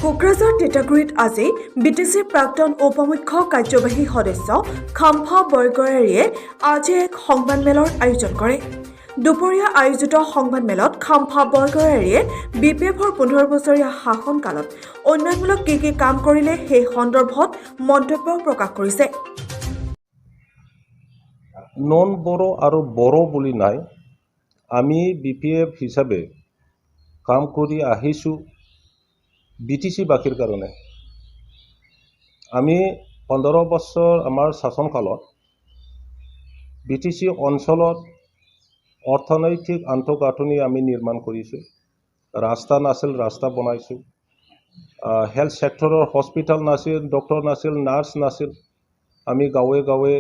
কোকৰাঝাৰ টিটাগুৰিত আজি বিটিচিৰ প্ৰাক্তন উপমুখ্য কাৰ্যবাহী সদস্য খাম্ফা বৰগয়াৰীয়ে আজি এক সংবাদমেলৰ আয়োজন কৰে। দুপৰীয়া আয়োজিত সংবাদমেলত খাম্ফা বৰগয়াৰীয়ে বিপিএফৰ 15 বছৰীয়া শাসনকালত উন্নয়নমূলক কি কাম কৰিলে সেই সন্দৰ্ভত মন্তব্য প্ৰকাশ কৰিছে। নন বড়ো আৰু বড়ো বুলি নাই, আমি বিপিএফ হিচাপে কাম কৰি আহিছোঁ বিটিচি বাসীৰ কাৰণে। আমি 15 বছৰ আমাৰ শাসনকালত বিটিচি অঞ্চলত অৰ্থনৈতিক আন্তঃগাঁথনি আমি নিৰ্মাণ কৰিছোঁ। ৰাস্তা নাছিল, ৰাস্তা বনাইছোঁ। হেল্থ ছেক্টৰৰ হস্পিটেল নাছিল, ডক্টৰ নাছিল, নাৰ্ছ নাছিল। আমি গাঁৱে গাঁৱে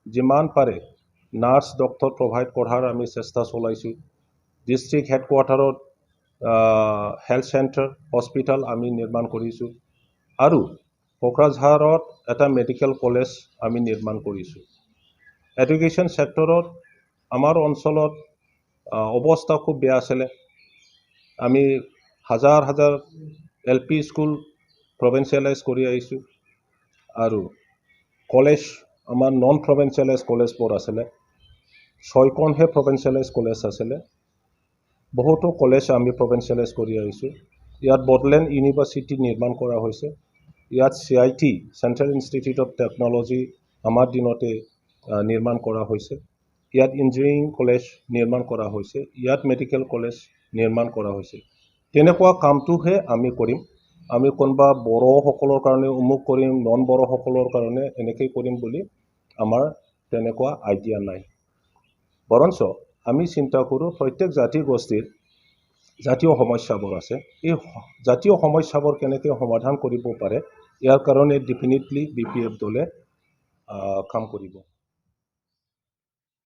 যিমান পাৰে নাৰ্ছ ডক্টৰ প্ৰভাইড কৰাৰ আমি চেষ্টা চলাইছোঁ। ডিষ্ট্ৰিক্ট হেডকোৱাৰ্টাৰত হেল্থ চেণ্টাৰ হস্পিটেল আমি নিৰ্মাণ কৰিছোঁ আৰু কোকৰাঝাৰত এটা মেডিকেল কলেজ আমি নিৰ্মাণ কৰিছোঁ। এডুকেশ্যন ছেক্টৰত আমাৰ অঞ্চলত অৱস্থা খুব বেয়া আছিলে। আমি হাজাৰ হাজাৰ LP স্কুল প্ৰভিঞ্চিয়েলাইজ কৰি আহিছোঁ আৰু কলেজ আমাৰ নন প্ৰভিঞ্চিয়েলাইজ কলেজবোৰ আছিলে। 6খনহে প্ৰভিঞ্চিয়েলাইজ কলেজ আছিলে। বহুতো কলেজ আমি প্ৰভিঞ্চিয়েলাইজ কৰি আহিছোঁ। ইয়াত বড়োলেণ্ড ইউনিভাৰ্চিটি নিৰ্মাণ কৰা হৈছে। ইয়াত CIT central institute of technology আমাৰ দিনতে নিৰ্মাণ কৰা হৈছে। ইয়াত ইঞ্জিনিয়াৰিং কলেজ নিৰ্মাণ কৰা হৈছে। ইয়াত মেডিকেল কলেজ নিৰ্মাণ কৰা হৈছে। তেনেকুৱা কামটোহে আমি কৰিম। আমি কোনোবা বড়োসকলৰ কাৰণে উমুক কৰিম, নন বড়োসকলৰ কাৰণে এনেকৈ কৰিম বুলি আমাৰ তেনেকুৱা আইডিয়া নাই। বৰঞ্চ আমি চিন্তা কৰোঁ প্ৰত্যেক জাতি গোষ্ঠীৰ জাতীয় সমস্যাবোৰ আছে। এই জাতীয় সমস্যাবোৰ কেনেকৈ সমাধান কৰিব পাৰে, ইয়াৰ কাৰণে ডেফিনেটলি BPF দলে কাম কৰিব।